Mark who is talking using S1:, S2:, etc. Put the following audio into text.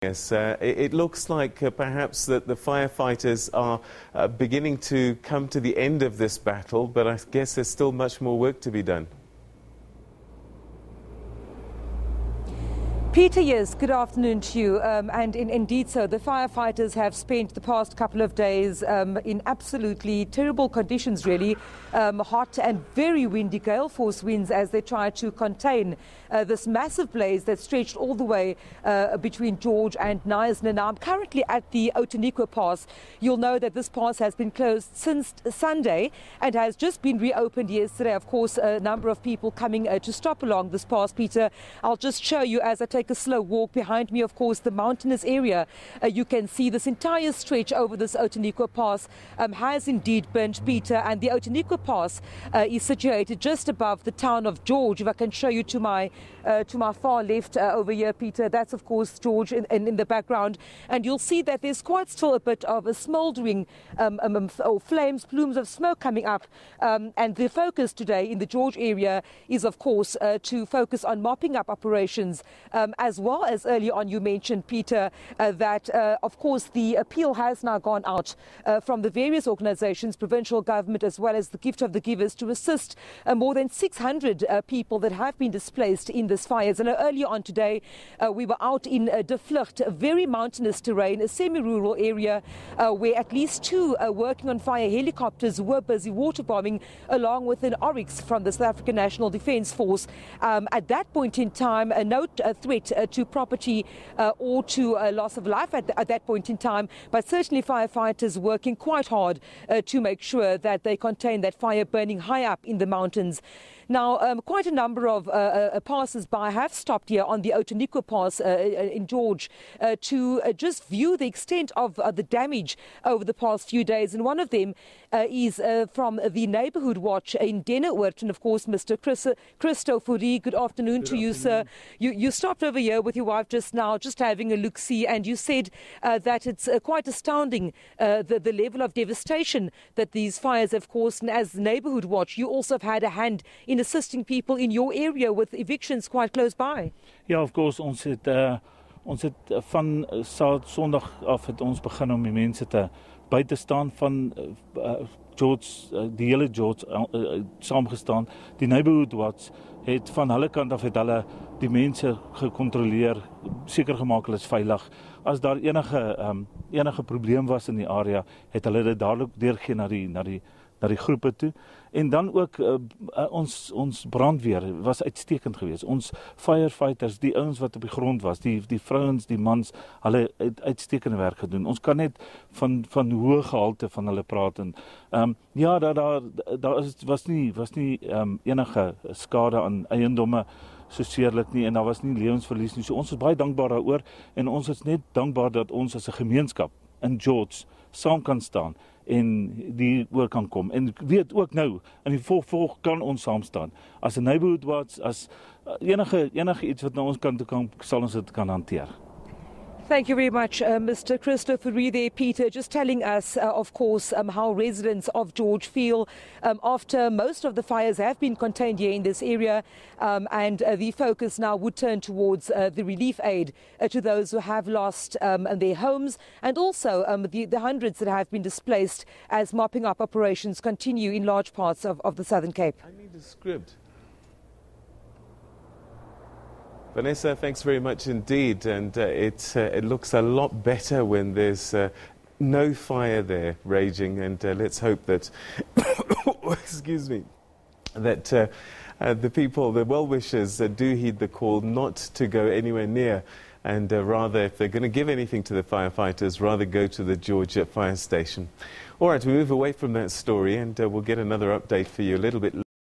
S1: Yes, it looks like perhaps that the firefighters are beginning to come to the end of this battle, but I guess there's still much more work to be done.
S2: Peter, yes, good afternoon to you. Indeed so, the firefighters have spent the past couple of days in absolutely terrible conditions, really. Hot and very windy gale force winds as they try to contain this massive blaze that stretched all the way between George and Knysna. Now, I'm currently at the Outeniqua Pass. You'll know that this pass has been closed since Sunday and has just been reopened yesterday. Of course, a number of people coming to stop along this pass, Peter. I'll just show you as I take a slow walk behind me, of course, the mountainous area. You can see this entire stretch over this Outeniqua Pass has indeed burnt, Peter, and the Outeniqua Pass is situated just above the town of George. If I can show you to my far left over here, Peter, that's of course George in the background, and you'll see that there's quite still a bit of a smouldering flames, plumes of smoke coming up, and the focus today in the George area is of course to focus on mopping up operations, as well as earlier on you mentioned, Peter, that of course the appeal has now gone out from the various organizations, provincial government as well as the gift of the givers, to assist more than 600 people that have been displaced in this fires. And earlier on today we were out in De Vlucht, a very mountainous terrain, a semi-rural area where at least two working on fire helicopters were busy waterbombing along with an Oryx from the South African National Defence Force. At that point in time, no threat to property or to loss of life at that point in time, but certainly firefighters working quite hard to make sure that they contain that fire burning high up in the mountains. Now, quite a number of passers-by have stopped here on the Outeniqua Pass in George to just view the extent of the damage over the past few days. And one of them is from the Neighbourhood Watch in Denneoord. And of course, Mr. Christo Fourie, good afternoon to you, sir. You stopped over here with your wife just now, just having a look-see, and you said that it's quite astounding the level of devastation that these fires have caused. And as Neighbourhood Watch, you also have had a hand in assisting people in your area with evictions quite close by.
S3: Yeah, of course, ons het van Sondag af het ons begin om die mense te buite staan van George, die hele George saamgestaan. Die Neighbourhood Watch het van hulle kant af het hulle die mense gecontroleer, seker gemaak hulle is veilig. As daar enige probleem was in die area, het hulle dit dadelik deurgegee na die groepe toe. En dan ook ons brandweer was uitstekend geweest. Ons firefighters, die ouens wat op die grond was, die vrouens, die mans, hulle het uitstekende werk gedoen. Ons kan net van hoë gehalte van hulle praat. En ja, daar was nie enige skade aan eiendomme so seerlik nie, en daar was nie lewensverlies nie. So ons is baie dankbaar daaroor, en ons is net dankbaar dat ons as 'n gemeenskap in George saam kan staan en die oor kan kom. En weet ook nou, in die volg kan ons saam staan. As 'n Neighbourhood Watch, as enige iets wat na ons kant toe kan, sal ons dit kan hanteer.
S2: Thank you very much, Mr. Christo Fourie there, Peter, just telling us, of course, how residents of George feel after most of the fires have been contained here in this area, and the focus now would turn towards the relief aid to those who have lost their homes, and also the hundreds that have been displaced as mopping up operations continue in large parts of the Southern Cape.
S1: I need a script. Vanessa, thanks very much indeed, and it looks a lot better when there's no fire there raging, and let's hope that, excuse me, that the people, the well-wishers, do heed the call not to go anywhere near, and rather, if they're going to give anything to the firefighters, rather go to the George fire station. All right, we move away from that story, and we'll get another update for you a little bit later.